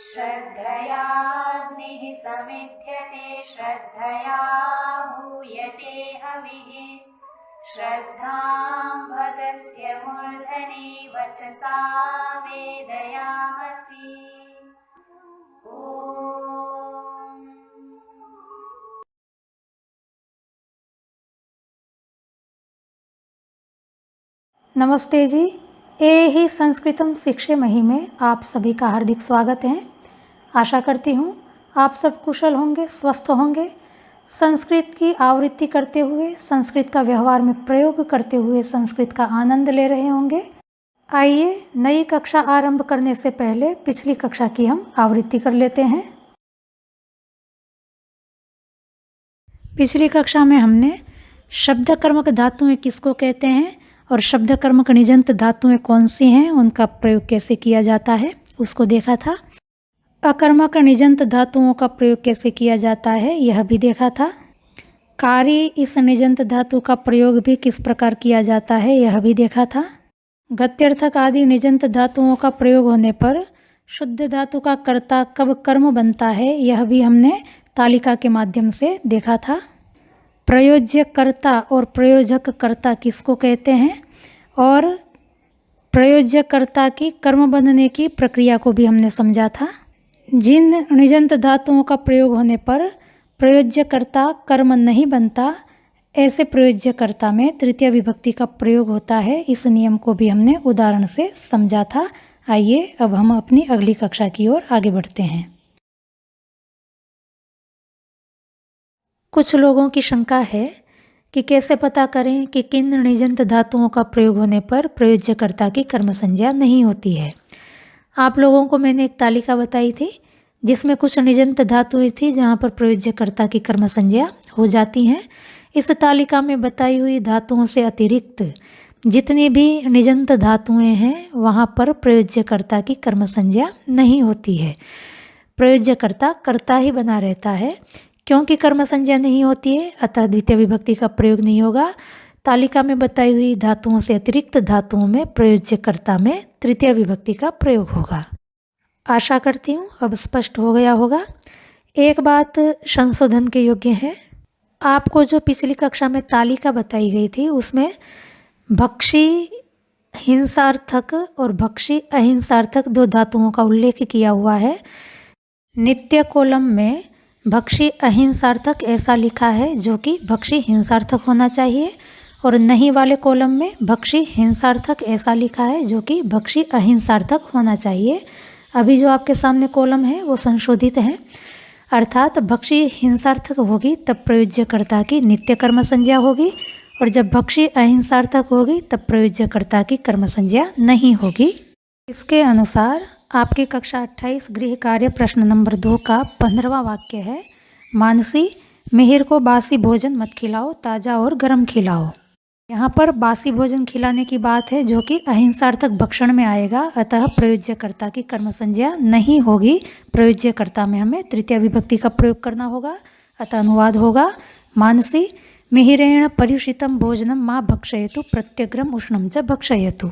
श्रद्धयाग्निः समिध्यते श्रद्धया हूयते हविः श्रद्धां भगस्य मूर्धनि वचसा वेदयामसि। ॐ नमस्ते जी। ए ही संस्कृतम शिक्षे मही में आप सभी का हार्दिक स्वागत है। आशा करती हूँ आप सब कुशल होंगे, स्वस्थ होंगे, संस्कृत की आवृत्ति करते हुए, संस्कृत का व्यवहार में प्रयोग करते हुए संस्कृत का आनंद ले रहे होंगे। आइए नई कक्षा आरंभ करने से पहले पिछली कक्षा की हम आवृत्ति कर लेते हैं। पिछली कक्षा में हमने शब्द कर्मक धातुएं किसको कहते हैं और शब्द कर्मक निजंत धातुएं कौन सी हैं, उनका प्रयोग कैसे किया जाता है, उसको देखा था। अकर्मक निजंत धातुओं का प्रयोग कैसे किया जाता है यह भी देखा था। कारी इस निजंत धातु का प्रयोग भी किस प्रकार किया जाता है यह भी देखा था। गत्यर्थक आदि निजंत धातुओं का प्रयोग होने पर शुद्ध धातु का कर्ता कब कर्म बनता है यह भी हमने तालिका के माध्यम से देखा था। प्रयोज्य कर्ता और प्रयोजक कर्ता किसको कहते हैं और प्रयोज्य कर्ता की कर्म बनने की प्रक्रिया को भी हमने समझा था। जिन निजंत धातुओं का प्रयोग होने पर प्रयोज्य कर्ता कर्म नहीं बनता, ऐसे प्रयोज्य कर्ता में तृतीय विभक्ति का प्रयोग होता है। इस नियम को भी हमने उदाहरण से समझा था। आइए अब हम अपनी अगली कक्षा की ओर आगे बढ़ते हैं। कुछ लोगों की शंका है कि कैसे पता करें कि किन निजंत धातुओं का प्रयोग होने पर प्रयोज्यकर्ता की कर्म संज्ञा नहीं होती है। आप लोगों को मैंने एक तालिका बताई थी जिसमें कुछ निजंत धातुएं थी जहां पर प्रयोज्यकर्ता की कर्म संज्ञा हो जाती हैं। इस तालिका में बताई हुई धातुओं से अतिरिक्त जितनी भी निजंत धातुएं हैं वहां पर प्रयोज्यकर्ता की कर्म संज्ञा नहीं होती है। प्रयोज्यकर्ता कर्ता ही बना रहता है। क्योंकि कर्म संज्ञा नहीं होती है अतः द्वितीय विभक्ति का प्रयोग नहीं होगा। तालिका में बताई हुई धातुओं से अतिरिक्त धातुओं में प्रयोज्यकर्ता में तृतीय विभक्ति का प्रयोग होगा। आशा करती हूँ अब स्पष्ट हो गया होगा। एक बात संशोधन के योग्य है। आपको जो पिछली कक्षा में तालिका बताई गई थी उसमें भक्षी हिंसार्थक और भक्षी अहिंसार्थक दो धातुओं का उल्लेख किया हुआ है। नित्य कॉलम में भक्षी अहिंसार्थक ऐसा लिखा है जो कि भक्षी हिंसार्थक होना चाहिए, और नहीं वाले कॉलम में भक्षी हिंसार्थक ऐसा लिखा है जो कि भक्षी अहिंसार्थक होना चाहिए। अभी जो आपके सामने कॉलम है वो संशोधित है, अर्थात भक्षी हिंसार्थक होगी तब प्रयोज्यकर्ता की नित्य कर्म संज्ञा होगी, और जब भक्षी अहिंसार्थक होगी तब प्रयोज्यकर्ता की कर्म संज्ञा नहीं होगी। इसके अनुसार आपकी कक्षा 28 गृह कार्य प्रश्न नंबर 2 का 15वां वाक्य है, मानसी मिहिर को बासी भोजन मत खिलाओ, ताज़ा और गर्म खिलाओ। यहाँ पर बासी भोजन खिलाने की बात है जो कि अहिंसार्थक भक्षण में आएगा, अतः प्रयोज्यकर्ता की कर्म संज्ञा नहीं होगी। प्रयोज्यकर्ता में हमें तृतीय विभक्ति का प्रयोग करना होगा, अतः अनुवाद होगा मानसी मिहिरेण परिषितम भोजनम माँ भक्षयतु प्रत्यग्रम उष्णम च भक्षयतु।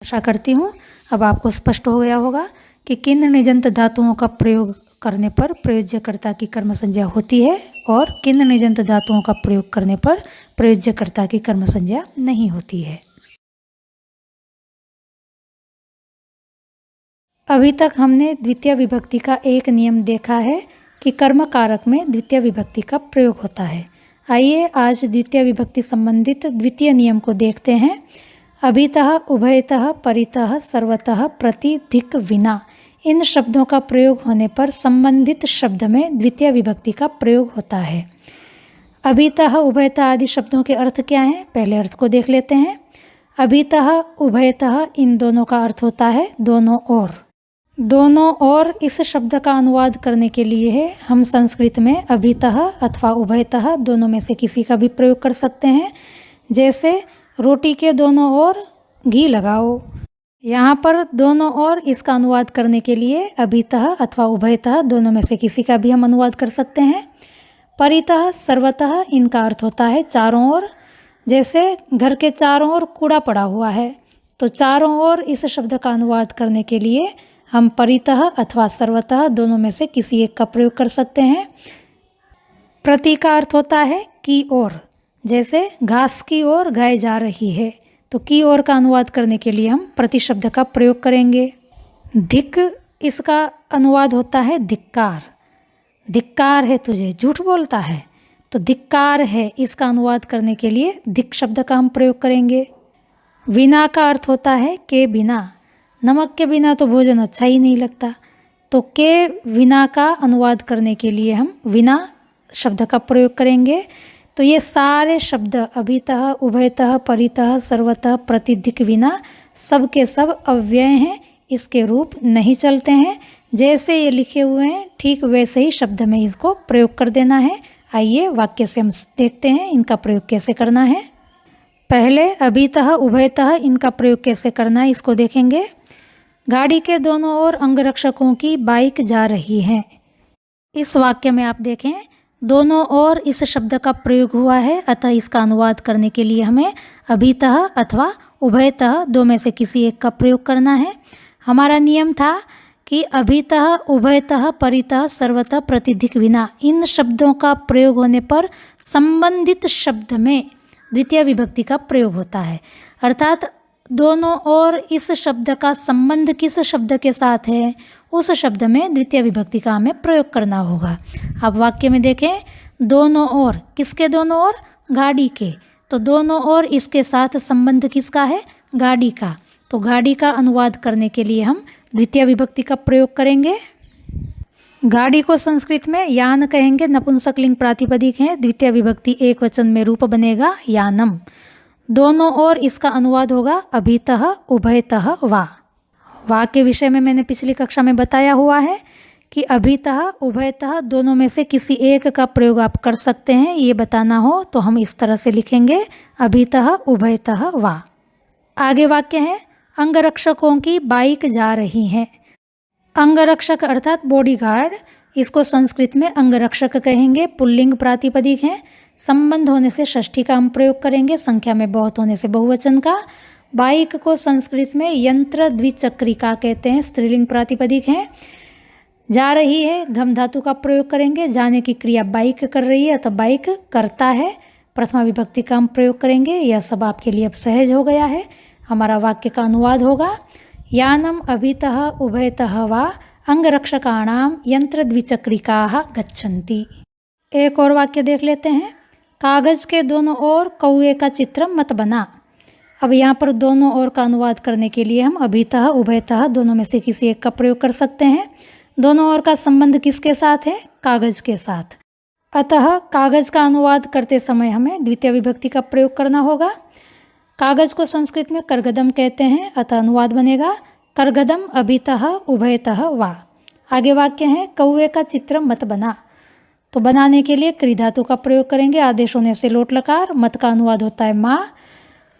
आशा करती हूँ अब आपको स्पष्ट हो गया होगा कि किन निजंत धातुओं का प्रयोग करने पर प्रयोज्यकर्ता की कर्म संज्ञा होती है और किन निजंत धातुओं का प्रयोग करने पर प्रयोज्यकर्ता की कर्म संज्ञा नहीं होती है। अभी तक हमने द्वितीय विभक्ति का एक नियम देखा है कि कर्म कारक में द्वितीय विभक्ति का प्रयोग होता है। आइए आज द्वितीय विभक्ति संबंधित द्वितीय नियम को देखते हैं। अभितः, उभयतः, परितः, सर्वतः, प्रति, धिक, विना इन शब्दों का प्रयोग होने पर संबंधित शब्द में द्वितीय विभक्ति का प्रयोग होता है। अभितः, उभयतः आदि शब्दों के अर्थ क्या हैं, पहले अर्थ को देख लेते हैं। अभितः, उभयतः इन दोनों का अर्थ होता है दोनों ओर। दोनों ओर इस शब्द का अनुवाद करने के लिए है हम संस्कृत में अभितः अथवा उभयतः दोनों में से किसी का भी प्रयोग कर सकते हैं। जैसे रोटी के दोनों ओर घी लगाओ, यहाँ पर दोनों ओर इसका अनुवाद करने के लिए अभितः अथवा उभयतः दोनों में से किसी का भी हम अनुवाद कर सकते हैं। परितः, सर्वतः इनका अर्थ होता है चारों ओर। जैसे घर के चारों ओर कूड़ा पड़ा हुआ है तो चारों ओर इस शब्द का अनुवाद करने के लिए हम परितः अथवा सर्वतः दोनों में से किसी एक का प्रयोग कर सकते हैं। प्रति का अर्थ होता है की ओर, जैसे घास की ओर गाय जा रही है, तो की ओर का अनुवाद करने के लिए हम प्रति शब्द का प्रयोग करेंगे। धिक, इसका अनुवाद होता है धिक्कार। धिक्कार है तुझे, झूठ बोलता है, तो धिक्कार है, इसका अनुवाद करने के लिए धिक शब्द का हम प्रयोग करेंगे। विना का अर्थ होता है के बिना। नमक के बिना तो भोजन अच्छा ही नहीं लगता, तो के विना का अनुवाद करने के लिए हम विना शब्द का प्रयोग करेंगे। तो ये सारे शब्द अभितः, उभयतः, परितः, सर्वतः, प्रतिधिक, विना सब के सब अव्यय हैं, इसके रूप नहीं चलते हैं। जैसे ये लिखे हुए हैं ठीक वैसे ही शब्द में इसको प्रयोग कर देना है। आइए वाक्य से हम देखते हैं इनका प्रयोग कैसे करना है। पहले अभितः, उभयतः, इनका प्रयोग कैसे करना है इसको देखेंगे। गाड़ी के दोनों ओर अंगरक्षकों की बाइक जा रही है। इस वाक्य में आप देखें दोनों ओर इस शब्द का प्रयोग हुआ है, अतः इसका अनुवाद करने के लिए हमें अभितः अथवा उभयतः दो में से किसी एक का प्रयोग करना है। हमारा नियम था कि अभितः, उभयतः, परितः, सर्वतः, प्रतिधिक, विना इन शब्दों का प्रयोग होने पर संबंधित शब्द में द्वितीय विभक्ति का प्रयोग होता है, अर्थात दोनों ओर इस शब्द का संबंध किस शब्द के साथ है उस शब्द में द्वितीय विभक्ति का हमें प्रयोग करना होगा। अब वाक्य में देखें दोनों ओर, किसके दोनों ओर? गाड़ी के, तो दोनों ओर इसके साथ संबंध किसका है? गाड़ी का, तो गाड़ी का अनुवाद करने के लिए हम द्वितीय विभक्ति का प्रयोग करेंगे। गाड़ी को संस्कृत में यान कहेंगे, नपुंसकलिंग प्रातिपदिक है, द्वितीय विभक्ति एक वचन में रूप बनेगा यानम। दोनों ओर इसका अनुवाद होगा अभितः, उभयतः, वा के विषय में मैंने पिछली कक्षा में बताया हुआ है कि अभितः, उभयतः दोनों में से किसी एक का प्रयोग आप कर सकते हैं। ये बताना हो तो हम इस तरह से लिखेंगे अभितः, उभयतः, वा। आगे वाक्य है अंगरक्षकों की बाइक जा रही है। अंगरक्षक अर्थात बॉडीगार्ड, इसको संस्कृत में अंगरक्षक कहेंगे, पुल्लिंग प्रातिपदिक है, संबंध होने से षष्ठी का हम प्रयोग करेंगे, संख्या में बहुत होने से बहुवचन का। बाइक को संस्कृत में यंत्र द्विचक्रिका कहते हैं, स्त्रीलिंग प्रातिपदिक है। जा रही है, घम धातु का प्रयोग करेंगे, जाने की क्रिया बाइक कर रही है, अतः बाइक करता है, प्रथमा विभक्ति का हम प्रयोग करेंगे। यह सब आपके लिए अब सहज हो गया है। हमारा वाक्य का अनुवाद होगा यानम अभितः, उभयतः, वा अंगरक्षकाणाम यंत्र द्विचक्रिकाः गच्छन्ति। एक और वाक्य देख लेते हैं। कागज के दोनों ओर कौवे का चित्र मत बना। अब यहाँ पर दोनों ओर का अनुवाद करने के लिए हम अभितः, उभयतः दोनों में से किसी एक का प्रयोग कर सकते हैं। दोनों ओर का संबंध किसके साथ है? कागज के साथ, अतः कागज का अनुवाद करते समय हमें द्वितीय विभक्ति का प्रयोग करना होगा। कागज को संस्कृत में करगदम कहते हैं, अतः अनुवाद बनेगा करगदम अभितः, उभयतः, वा। आगे वाक्य है कौवे का चित्र मत बना, तो बनाने के लिए क्रि धातु का प्रयोग करेंगे, आदेश होने से लोट लकार। मत का अनुवाद होता है माँ।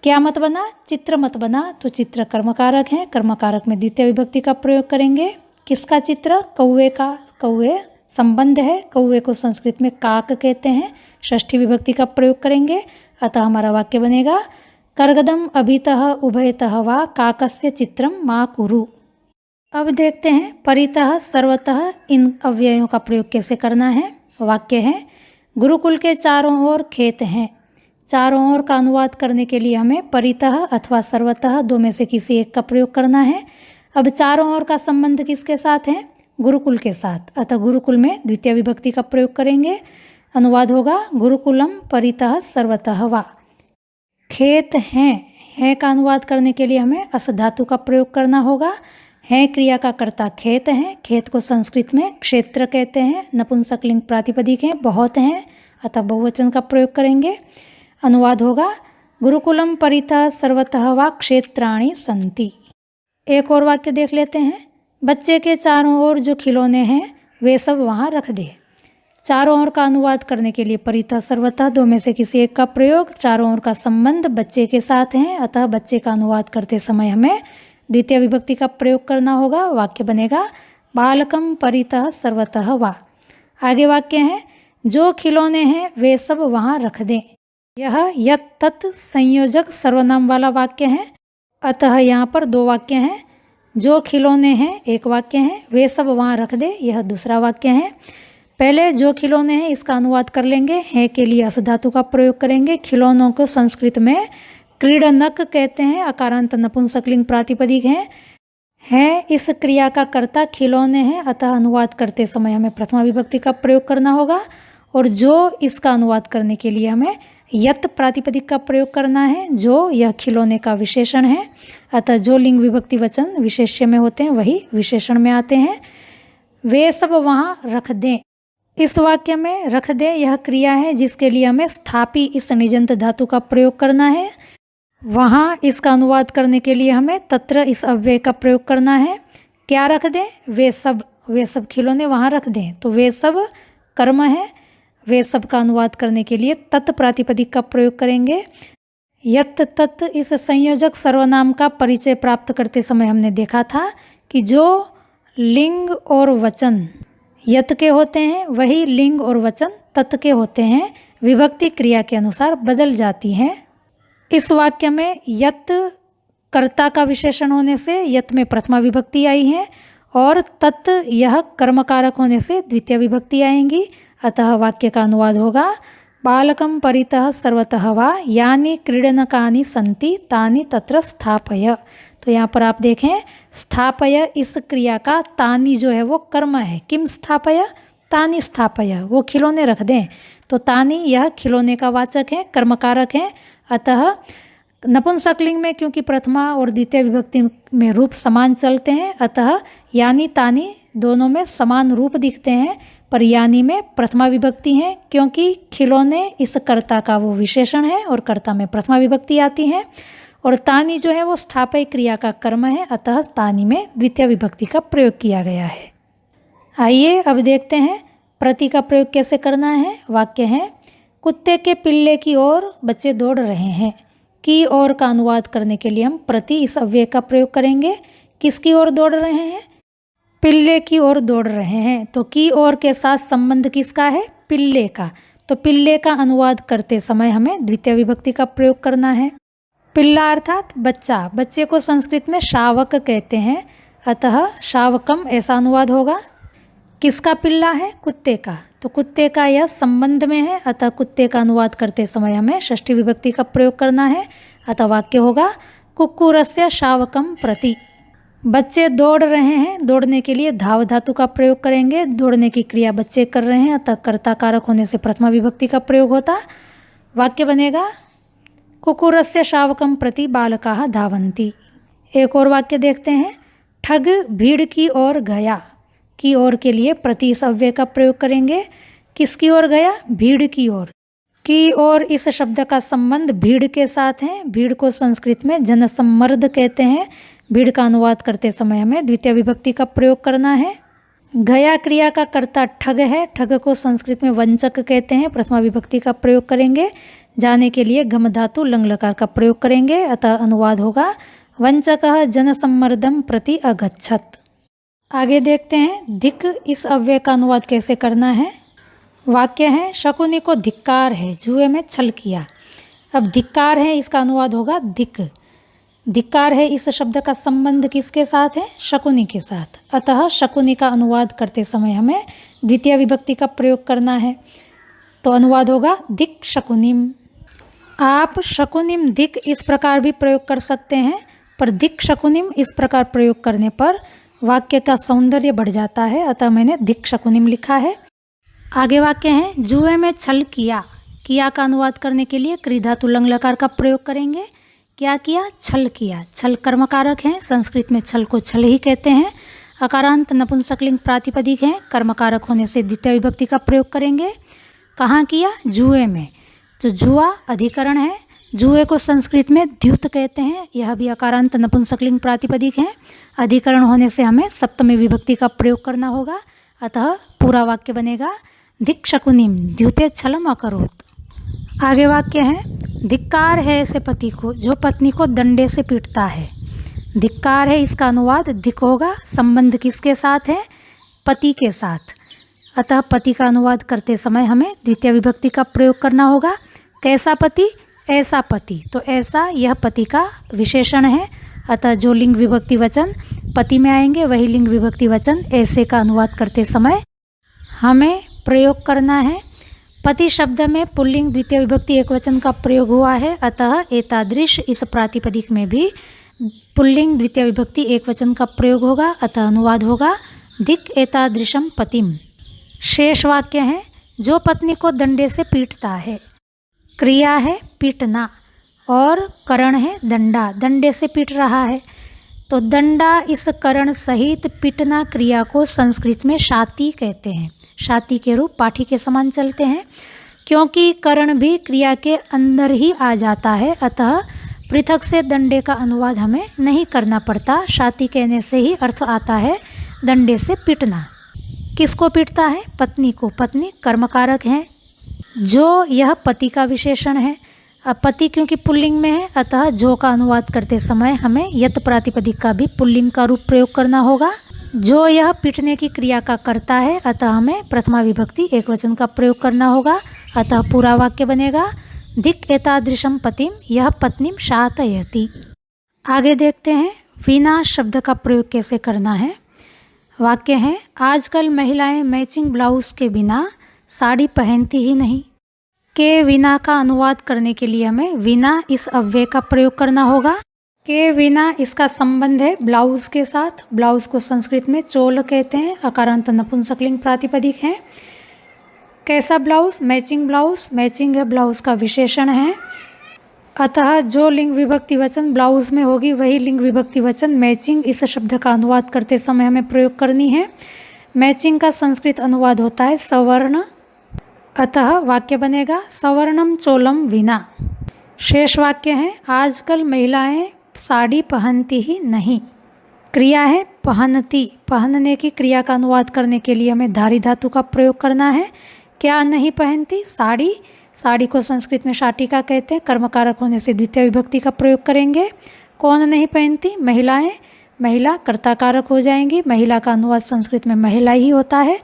क्या मत बना? चित्र मत बना, तो चित्र कर्मकारक है, कर्मकारक में द्वितीय विभक्ति का प्रयोग करेंगे। किसका चित्र? कौवे का। कौवे संबंध है, कौवे को संस्कृत में काक कहते हैं, षष्ठी विभक्ति का प्रयोग करेंगे, अतः हमारा वाक्य बनेगा करगदम अभितः, उभयतः, वा काकस्य चित्रम मा कुरु। अब देखते हैं परितः, सर्वतः इन अव्ययों का प्रयोग कैसे करना है। वाक्य है गुरुकुल के चारों ओर खेत हैं। चारों ओर का अनुवाद करने के लिए हमें परितः अथवा सर्वतः दो में से किसी एक का प्रयोग करना है। अब चारों ओर का संबंध किसके साथ है? गुरुकुल के साथ, अतः गुरुकुल में द्वितीय विभक्ति का प्रयोग करेंगे। अनुवाद होगा गुरुकुलम परितः, सर्वतः, वा। खेत हैं का अनुवाद करने के लिए हमें अस धातु का प्रयोग करना होगा। है क्रिया का कर्ता खेत हैं, खेत को संस्कृत में क्षेत्र कहते हैं, नपुंसकलिंग प्रातिपदिक है, बहुत हैं, अतः बहुवचन का प्रयोग करेंगे। अनुवाद होगा गुरुकुलम परितः, सर्वतः, वा क्षेत्राणि सन्ति। एक और वाक्य देख लेते हैं। बच्चे के चारों ओर जो खिलौने हैं वे सब वहाँ रख दे। चारों ओर का अनुवाद करने के लिए परितः, सर्वतः दो में से किसी एक का प्रयोग। चारों ओर का संबंध बच्चे के साथ है, अतः बच्चे का अनुवाद करते समय हमें द्वितीय विभक्ति का प्रयोग करना होगा। वाक्य बनेगा बालकम परितः, सर्वतः, वा। आगे वाक्य है जो खिलौने हैं वे सब वहाँ रख दें। यह यत तत् संयोजक सर्वनाम वाला वाक्य है। अतः यहाँ पर दो वाक्य हैं। जो खिलौने हैं एक वाक्य है, वे सब वहाँ रख दे यह दूसरा वाक्य है। पहले जो खिलौने हैं इसका अनुवाद कर लेंगे। है के लिए अस धातु का प्रयोग करेंगे। खिलौनों को संस्कृत में क्रीडनक कहते हैं, अकारांत नपुंसकलिंग प्रातिपदिक है। इस क्रिया का कर्ता खिलौने हैं, अतः अनुवाद करते समय हमें प्रथमा विभक्ति का प्रयोग करना होगा। और जो इसका अनुवाद करने के लिए हमें यत प्रातिपदिक का प्रयोग करना है, जो यह खिलौने का विशेषण है। अतः जो लिंग विभक्ति वचन विशेष्य में होते हैं वही विशेषण में आते हैं। वे सब वहाँ रख दें। इस वाक्य में रख दे यह क्रिया है जिसके लिए हमें स्थापी इस निजंत धातु का प्रयोग करना है। वहाँ इसका अनुवाद करने के लिए हमें तत्र इस अव्यय का प्रयोग करना है। क्या रख दें? वे सब खिलौने वहाँ रख दें। तो वे सब कर्म है। वे सब का अनुवाद करने के लिए तत् प्रातिपदिक का प्रयोग करेंगे। यत तत् इस संयोजक सर्वनाम का परिचय प्राप्त करते समय हमने देखा था कि जो लिंग और वचन यत के होते हैं वही लिंग और वचन तत् के होते हैं, विभक्ति क्रिया के अनुसार बदल जाती हैं। इस वाक्य में यत कर्ता का विशेषण होने से यत में प्रथमा विभक्ति आई है और तत् यह कर्मकारक होने से द्वितीय विभक्ति आएंगी। अतः वाक्य का अनुवाद होगा बालकं परितः सर्वतः वा यानि क्रीडनकानि सन्ति तानि तत्र स्थापय। तो यहाँ पर आप देखें स्थापय इस क्रिया का तानि जो है वो कर्म है। किम स्थापय? तानि स्थापय, वो खिलौने रख दें। तो तानि यह खिलौने का वाचक है, कर्मकारक है। अतः नपुंसकलिंग में क्योंकि प्रथमा और द्वितीय विभक्ति में रूप समान चलते हैं, अतः यानी तानि दोनों में समान रूप दिखते हैं, पर यानी में प्रथमा विभक्ति है क्योंकि खिलौने इस कर्ता का वो विशेषण है और कर्ता में प्रथमा विभक्ति आती है। और तानि जो है वो स्थापय क्रिया का कर्म है, अतः तानि में द्वितीय विभक्ति का प्रयोग किया गया है। आइए अब देखते हैं प्रति का प्रयोग कैसे करना है। वाक्य है कुत्ते के पिल्ले की ओर बच्चे दौड़ रहे हैं। की ओर का अनुवाद करने के लिए हम प्रति इस अव्यय का प्रयोग करेंगे। किसकी ओर दौड़ रहे हैं? पिल्ले की ओर दौड़ रहे हैं। तो की ओर के साथ संबंध किसका है? पिल्ले का। तो पिल्ले का अनुवाद करते समय हमें द्वितीय विभक्ति का प्रयोग करना है। पिल्ला अर्थात बच्चा। बच्चे को संस्कृत में शावक कहते हैं, अतः शावकम ऐसा अनुवाद होगा। किसका पिल्ला है? कुत्ते का। तो कुत्ते का यह संबंध में है, अतः कुत्ते का अनुवाद करते समय हमें षष्ठी विभक्ति का प्रयोग करना है। अतः वाक्य होगा कुक्कुरस्य शावकम प्रति। बच्चे दौड़ रहे हैं। दौड़ने के लिए धाव धातु का प्रयोग करेंगे। दौड़ने की क्रिया बच्चे कर रहे हैं, अतः कर्ता कारक होने से प्रथमा विभक्ति का प्रयोग होता। वाक्य बनेगा कुक्कुरस्य शावकम प्रति बालकाः धावन्ति। एक और वाक्य देखते हैं। ठग भीड़ की ओर गया। की ओर के लिए प्रति इस अव्यय का प्रयोग करेंगे। किसकी ओर गया? भीड़ की ओर। की ओर इस शब्द का संबंध भीड़ के साथ है। भीड़ को संस्कृत में जनसम्मर्द कहते हैं। भीड़ का अनुवाद करते समय हमें द्वितीय विभक्ति का प्रयोग करना है। गया क्रिया का कर्ता ठग है। ठग को संस्कृत में वंचक कहते हैं। प्रथमा विभक्ति का प्रयोग करेंगे। जाने के लिए घम धातु लंग लकार का प्रयोग करेंगे, अतः अनुवाद होगा वंचकः जनसम्मर्दम प्रति अगच्छत। आगे देखते हैं धिक इस अव्यय का अनुवाद कैसे करना है। वाक्य है शकुनी को धिक्कार है, जुए में छल किया। अब धिक्कार है इसका अनुवाद होगा धिक। धिक्कार है इस शब्द का संबंध किसके साथ है? शकुनी के साथ। अतः शकुनी का अनुवाद करते समय हमें द्वितीय विभक्ति का प्रयोग करना है। तो अनुवाद होगा दिक शकुनिम। आप शकुनिम दिक इस प्रकार भी प्रयोग कर सकते हैं, पर दिक शकुनिम इस प्रकार प्रयोग करने पर वाक्य का सौंदर्य बढ़ जाता है, अतः मैंने दिक शकुनिम लिखा है। आगे वाक्य है जुए में छल किया। किया का अनुवाद करने के लिए क्री धातु लंग लकार का प्रयोग करेंगे। क्या किया? छल किया। छल कर्मकारक है। संस्कृत में छल को छल ही कहते हैं। अकारांत नपुंसकलिंग प्रातिपदिक है। कर्मकारक होने से द्वितीय विभक्ति का प्रयोग करेंगे। कहाँ किया? जुए में। तो जुआ अधिकरण है। जुए को संस्कृत में द्युत कहते हैं। यह भी अकारांत नपुंसकलिंग प्रातिपदिक है। अधिकरण होने से हमें सप्तमी विभक्ति का प्रयोग करना होगा, अतः पूरा वाक्य बनेगा धिक शकुनिम द्युते छलम अकरोत। आगे वाक्य है धिक्कार है ऐसे पति को जो पत्नी को डंडे से पीटता है। धिक्कार है इसका अनुवाद धिक होगा। संबंध किसके साथ है? पति के साथ। अतः पति का अनुवाद करते समय हमें द्वितीय विभक्ति का प्रयोग करना होगा। कैसा पति? ऐसा पति, तो ऐसा यह पति का विशेषण है। अतः जो लिंग विभक्ति वचन पति में आएंगे वही लिंग विभक्ति वचन ऐसे का अनुवाद करते समय हमें प्रयोग करना है। पति शब्द में पुल्लिंग द्वितीय विभक्ति एकवचन का प्रयोग हुआ है, अतः एतादृश इस प्रातिपदिक में भी पुल्लिंग द्वितीय विभक्ति एकवचन का प्रयोग होगा, अतः अनुवाद होगा दिक् एतादृशम पतिम। शेष वाक्य है जो पत्नी को डंडे से पीटता है। क्रिया है पीटना और करण है दंडा, डंडे से पीट रहा है। तो दंडा इस करण सहित पीटना क्रिया को संस्कृत में शाति कहते हैं। शाति के रूप पाठी के समान चलते हैं, क्योंकि करण भी क्रिया के अंदर ही आ जाता है, अतः पृथक से दंडे का अनुवाद हमें नहीं करना पड़ता। शाति कहने से ही अर्थ आता है दंडे से पीटना। किसको पीटता है? पत्नी को। पत्नी कर्मकारक है, जो यह पति का विशेषण है। अब पति क्योंकि पुल्लिंग में है, अतः जो का अनुवाद करते समय हमें यत प्रातिपदिक का भी पुल्लिंग का रूप प्रयोग करना होगा। जो यह पीटने की क्रिया का करता है, अतः हमें प्रथमा विभक्ति एकवचन का प्रयोग करना होगा। अतः पूरा वाक्य बनेगा दिक् एतादृशम पतिम यह पत्नीम शातयति। आगे देखते हैं विना शब्द का प्रयोग कैसे करना है। वाक्य है आजकल महिलाएं मैचिंग ब्लाउज के बिना साड़ी पहनती ही नहीं। के विना का अनुवाद करने के लिए हमें विना इस अव्यय का प्रयोग करना होगा। के विना इसका संबंध है ब्लाउज के साथ। ब्लाउज को संस्कृत में चोल कहते हैं, अकारांत नपुंसकलिंग प्रातिपदिक है। कैसा ब्लाउज? Matching blouse. मैचिंग है ब्लाउज का विशेषण है, अतः जो लिंग विभक्ति वचन ब्लाउज में होगी वही लिंग विभक्ति वचन मैचिंग इस शब्द का अनुवाद करते समय हमें प्रयोग करनी है। मैचिंग का संस्कृत अनुवाद होता है सवर्ण, अतः वाक्य बनेगा सवर्णम चोलम विना। शेष वाक्य है आजकल महिलाएं साड़ी पहनती ही नहीं। क्रिया है पहनती। पहनने की क्रिया का अनुवाद करने के लिए हमें धारी धातु का प्रयोग करना है। क्या नहीं पहनती? साड़ी। साड़ी को संस्कृत में शाटिका कहते हैं, कर्मकारक होने से द्वितीय विभक्ति का प्रयोग करेंगे। कौन नहीं पहनती? महिलाएं। महिला कर्ताकारक हो जाएंगी। महिला का अनुवाद संस्कृत में महिला ही होता है,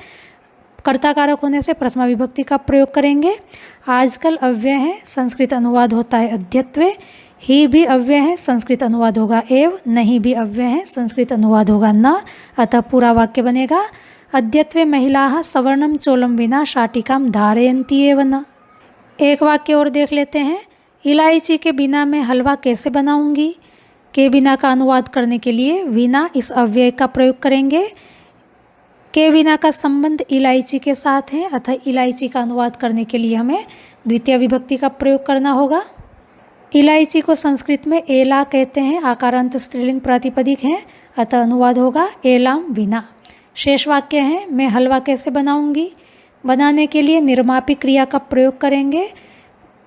कर्ताकारक होने से प्रथमा विभक्ति का प्रयोग करेंगे। आजकल अव्यय है, संस्कृत अनुवाद होता है अद्यत्वे। ही भी अव्यय है, संस्कृत अनुवाद होगा एव। नहीं भी अव्यय है, संस्कृत अनुवाद होगा न। अतः पूरा वाक्य बनेगा अद्यत्वे महिलाः सवर्णम चोलम विना शाटिकाम धारयन्ति एव न। एक वाक्य और देख लेते हैं। इलायची के बिना मैं हलवा कैसे बनाऊंगी? के बिना का अनुवाद करने के लिए विना इस अव्यय का प्रयोग करेंगे। के बिना का संबंध इलायची के साथ है, अतः इलायची का अनुवाद करने के लिए हमें द्वितीय विभक्ति का प्रयोग करना होगा। इलायची को संस्कृत में एला कहते हैं, आकारांत स्त्रीलिंग प्रातिपदिक है, अतः अनुवाद होगा एलाम विना। शेष वाक्य है मैं हलवा कैसे बनाऊंगी? बनाने के लिए निर्मापी क्रिया का प्रयोग करेंगे।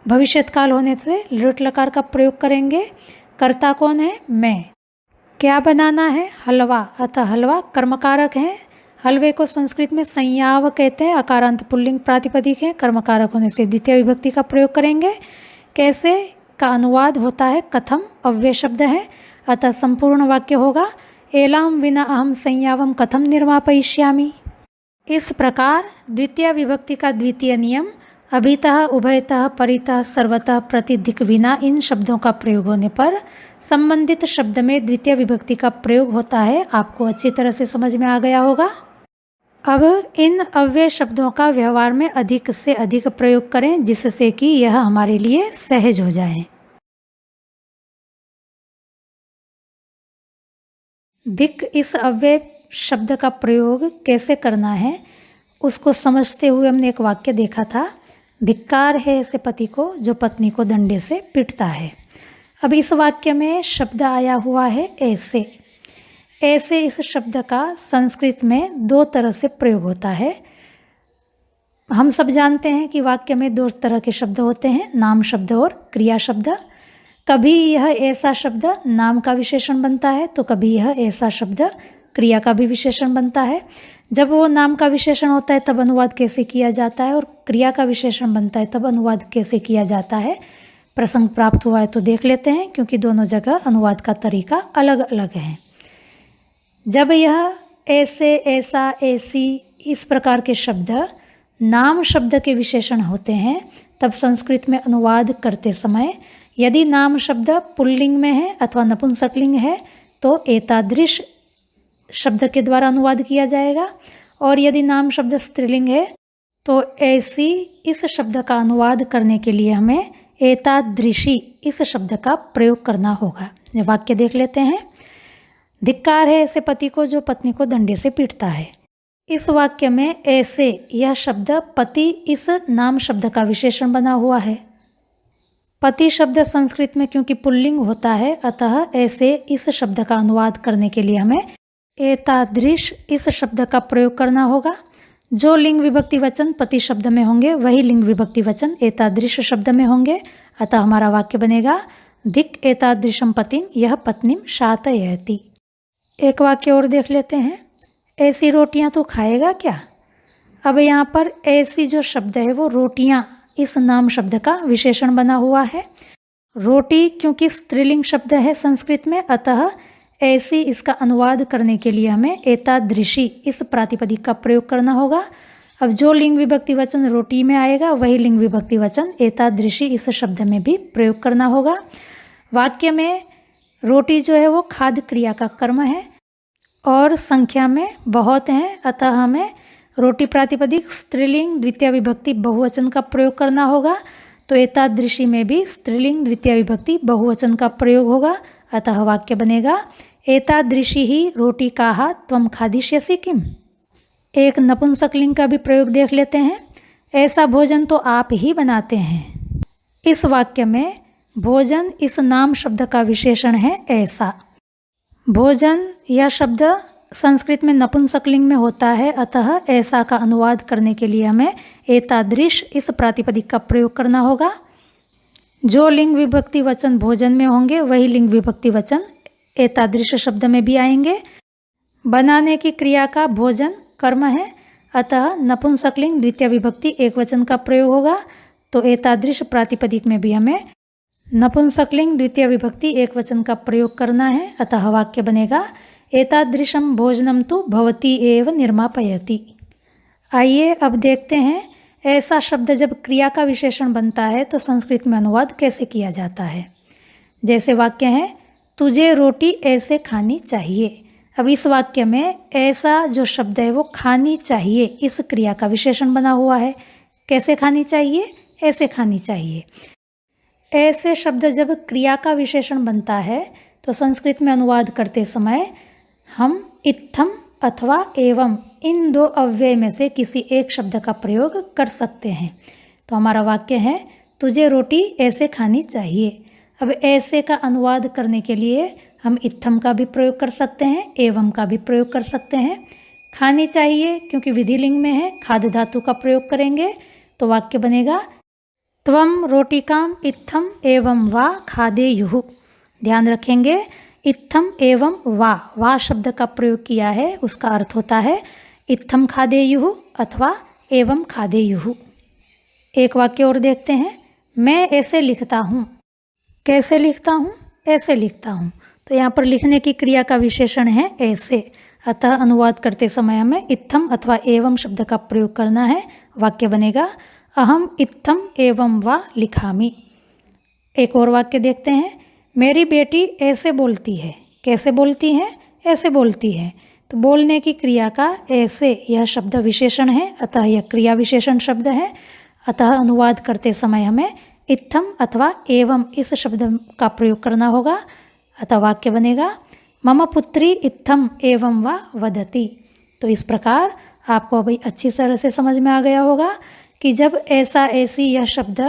भविष्यत्काल होने से लृट लकार का प्रयोग करेंगे। कर्ता कौन है? मैं। क्या बनाना है? हलवा, अतः हलवा कर्मकारक है। हलवे को संस्कृत में संयाव कहते हैं, अकारांत पुल्लिंग प्रातिपदिक है, कर्मकारक होने से द्वितीय विभक्ति का प्रयोग करेंगे। कैसे का अनुवाद होता है कथम, अव्यय शब्द है, अतः संपूर्ण वाक्य होगा एलाम विना अहम संयावम कथम निर्मापयिष्यामि। इस प्रकार द्वितीय विभक्ति का द्वितीय नियम अभितः, उभयतः, परितः, सर्वतः, प्रतिदिक विना इन शब्दों का प्रयोग होने पर संबंधित शब्द में द्वितीय विभक्ति का प्रयोग होता है। आपको अच्छी तरह से समझ में आ गया होगा। अब इन अव्यय शब्दों का व्यवहार में अधिक से अधिक प्रयोग करें, जिससे कि यह हमारे लिए सहज हो जाए। दिक् इस अव्यय शब्द का प्रयोग कैसे करना है उसको समझते हुए हमने एक वाक्य देखा था। धिक्कार है ऐसे पति को जो पत्नी को डंडे से पीटता है। अब इस वाक्य में शब्द आया हुआ है ऐसे। ऐसे इस शब्द का संस्कृत में दो तरह से प्रयोग होता है। हम सब जानते हैं कि वाक्य में दो तरह के शब्द होते हैं, नाम शब्द और क्रिया शब्द। कभी यह ऐसा शब्द नाम का विशेषण बनता है तो कभी यह ऐसा शब्द क्रिया का भी विशेषण बनता है। जब वो नाम का विशेषण होता है तब अनुवाद कैसे किया जाता है और क्रिया का विशेषण बनता है तब अनुवाद कैसे किया जाता है, प्रसंग प्राप्त हुआ है तो देख लेते हैं, क्योंकि दोनों जगह अनुवाद का तरीका अलग अलग है। जब यह ऐसे, ऐसा, ऐसी इस प्रकार के शब्द नाम शब्द के विशेषण होते हैं तब संस्कृत में अनुवाद करते समय यदि नाम शब्द पुल्लिंग में है अथवा नपुंसकलिंग है तो एतादृश शब्द के द्वारा अनुवाद किया जाएगा, और यदि नाम शब्द स्त्रीलिंग है तो ऐसी इस शब्द का अनुवाद करने के लिए हमें एतादृशी इस शब्द का प्रयोग करना होगा। ये वाक्य देख लेते हैं। धिक्कार है ऐसे पति को जो पत्नी को डंडे से पीटता है। इस वाक्य में ऐसे यह शब्द पति इस नाम शब्द का विशेषण बना हुआ है। पति शब्द संस्कृत में क्योंकि पुल्लिंग होता है, अतः ऐसे इस शब्द का अनुवाद करने के लिए हमें एतादृश इस शब्द का प्रयोग करना होगा। जो लिंग विभक्ति वचन पति शब्द में होंगे वही लिंग विभक्ति वचन एतादृश शब्द में होंगे। अतः हमारा वाक्य बनेगा धिक् एतादृशम पतिम यह पत्नीम शातयति। एक वाक्य और देख लेते हैं। ऐसी रोटियां तो खाएगा क्या। अब यहाँ पर ऐसी जो शब्द है वो रोटियां इस नाम शब्द का विशेषण बना हुआ है। रोटी क्योंकि स्त्रीलिंग शब्द है संस्कृत में, अतः ऐसी इसका अनुवाद करने के लिए हमें एतादृशी इस प्रातिपदिक का प्रयोग करना होगा। अब जो लिंग विभक्ति वचन रोटी में आएगा वही लिंग विभक्ति वचन एतादृशी इस शब्द में भी प्रयोग करना होगा। वाक्य में रोटी जो है वो खाद्य क्रिया का कर्म है और संख्या में बहुत हैं, अतः हमें रोटी प्रातिपदिक स्त्रीलिंग द्वितीय विभक्ति बहुवचन का प्रयोग करना होगा। तो एतादृशी में भी स्त्रीलिंग द्वितीय विभक्ति बहुवचन का प्रयोग होगा। अतः वाक्य बनेगा एतादृशी ही रोटी काहा त्वम खादिष्यसि किम। एक नपुंसकलिंग का भी प्रयोग देख लेते हैं। ऐसा भोजन तो आप ही बनाते हैं। इस वाक्य में भोजन इस नाम शब्द का विशेषण है ऐसा। भोजन यह शब्द संस्कृत में नपुंसकलिंग में होता है, अतः ऐसा का अनुवाद करने के लिए हमें एतादृश इस प्रातिपदिक का प्रयोग करना होगा। जो लिंग विभक्ति वचन भोजन में होंगे वही लिंग विभक्ति वचन एतादृश शब्द में भी आएंगे। बनाने की क्रिया का भोजन कर्म है, अतः नपुंसकलिंग द्वितीय विभक्ति एक वचन का प्रयोग होगा। तो एतादृश प्रातिपदिक में भी हमें नपुंसकलिंग द्वितीय विभक्ति एक वचन का प्रयोग करना है। अतः वाक्य बनेगा एतादृशम भोजनम तु भवती एव निर्मापयति। आइए अब देखते हैं ऐसा शब्द जब क्रिया का विशेषण बनता है तो संस्कृत में अनुवाद कैसे किया जाता है। जैसे वाक्य है तुझे रोटी ऐसे खानी चाहिए। अब इस वाक्य में ऐसा जो शब्द है वो खानी चाहिए इस क्रिया का विशेषण बना हुआ है। कैसे खानी चाहिए, ऐसे खानी चाहिए। ऐसे शब्द जब क्रिया का विशेषण बनता है तो संस्कृत में अनुवाद करते समय हम इत्थम अथवा एवं इन दो अव्यय में से किसी एक शब्द का प्रयोग कर सकते हैं। तो हमारा वाक्य है तुझे रोटी ऐसे खानी चाहिए। अब ऐसे का अनुवाद करने के लिए हम इत्थम का भी प्रयोग कर सकते हैं, एवं का भी प्रयोग कर सकते हैं। खानी चाहिए क्योंकि विधिलिंग में है, खाद्य धातु का प्रयोग करेंगे तो वाक्य बनेगा त्वम रोटिकाम इत्थम एवं वा खादेयुः। ध्यान रखेंगे इत्थम एवं वा शब्द का प्रयोग किया है, उसका अर्थ होता है इत्थम खादेयुः अथवा एवं खादेयुः। एक वाक्य और देखते हैं। मैं ऐसे लिखता हूँ। कैसे लिखता हूँ, ऐसे लिखता हूँ। तो यहाँ पर लिखने की क्रिया का विशेषण है ऐसे, अतः अनुवाद करते समय हमें इत्थम अथवा एवं शब्द का प्रयोग करना है। वाक्य बनेगा अहम इत्थम एवं वा लिखामि। एक और वाक्य देखते हैं। मेरी बेटी ऐसे बोलती है। कैसे बोलती है, ऐसे बोलती है। तो बोलने की क्रिया का ऐसे यह शब्द विशेषण है, अतः यह क्रिया विशेषण शब्द है। अतः अनुवाद करते समय हमें इत्थम अथवा एवं इस शब्द का प्रयोग करना होगा। अतः वाक्य बनेगा मम पुत्री इत्थम एवं वा वदति। तो इस प्रकार आपको अभी अच्छी तरह से समझ में आ गया होगा कि जब ऐसा ऐसी यह शब्द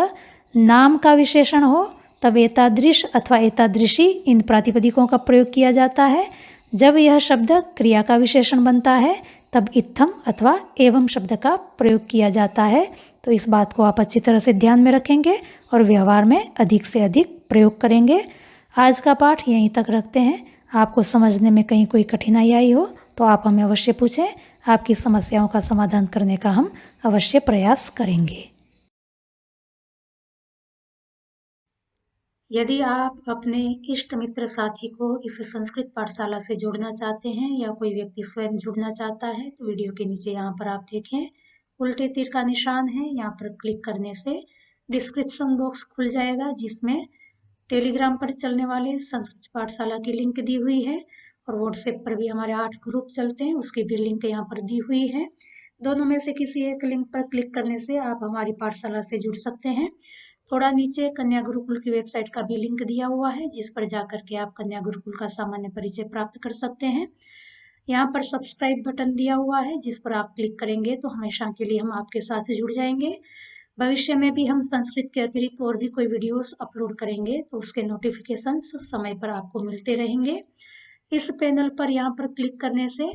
नाम का विशेषण हो तब एतादृश अथवा एतादृशी इन प्रातिपदिकों का प्रयोग किया जाता है। जब यह शब्द क्रिया का विशेषण बनता है तब इत्थम अथवा एवं शब्द का प्रयोग किया जाता है। तो इस बात को आप अच्छी तरह से ध्यान में रखेंगे और व्यवहार में अधिक से अधिक प्रयोग करेंगे। आज का पाठ यहीं तक रखते हैं। आपको समझने में कहीं कोई कठिनाई आई हो तो आप हमें अवश्य पूछें। आपकी समस्याओं का समाधान करने का हम अवश्य प्रयास करेंगे। यदि आप अपने इष्ट मित्र साथी को इस संस्कृत पाठशाला से जोड़ना चाहते हैं या कोई व्यक्ति स्वयं जुड़ना चाहता है तो वीडियो के नीचे यहाँ पर आप देखें उल्टे तीर का निशान है, यहाँ पर क्लिक करने से डिस्क्रिप्शन बॉक्स खुल जाएगा जिसमें टेलीग्राम पर चलने वाले संस्कृत पाठशाला की लिंक दी हुई है और व्हाट्सएप पर भी हमारे 8 ग्रुप चलते हैं, उसकी भी लिंक यहाँ पर दी हुई है। दोनों में से किसी एक लिंक पर क्लिक करने से आप हमारी पाठशाला से जुड़ सकते हैं। थोड़ा नीचे कन्या गुरुकुल की वेबसाइट का भी लिंक दिया हुआ है जिस पर जाकर के आप कन्या गुरुकुल का सामान्य परिचय प्राप्त कर सकते हैं। यहाँ पर सब्सक्राइब बटन दिया हुआ है जिस पर आप क्लिक करेंगे तो हमेशा के लिए हम आपके साथ जुड़ जाएंगे। भविष्य में भी हम संस्कृत के अतिरिक्त और भी कोई वीडियोस अपलोड करेंगे तो उसके नोटिफिकेशंस समय पर आपको मिलते रहेंगे। इस पैनल पर यहाँ पर क्लिक करने से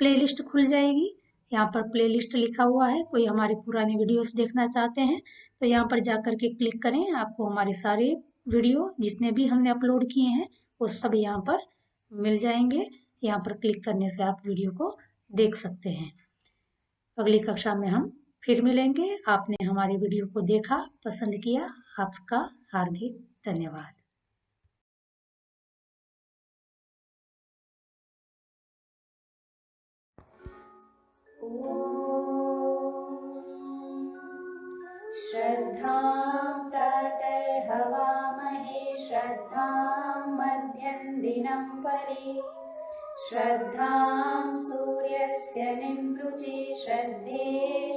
प्लेलिस्ट खुल जाएगी। यहाँ पर प्लेलिस्ट लिखा हुआ है, कोई हमारे पुराने वीडियोस देखना चाहते हैं तो यहाँ पर जाकर के क्लिक करें, आपको हमारे सारे वीडियो जितने भी हमने अपलोड किए हैं वो सब यहाँ पर मिल जाएंगे। यहाँ पर क्लिक करने से आप वीडियो को देख सकते हैं। अगली कक्षा में हम फिर मिलेंगे। आपने हमारे वीडियो को देखा, पसंद किया, आपका हार्दिक धन्यवाद। श्रद्धां प्रातर्हवामहे श्रद्धां मध्यं दिनं परे श्रद्धां सूर्यस्य निमृचे श्रद्धे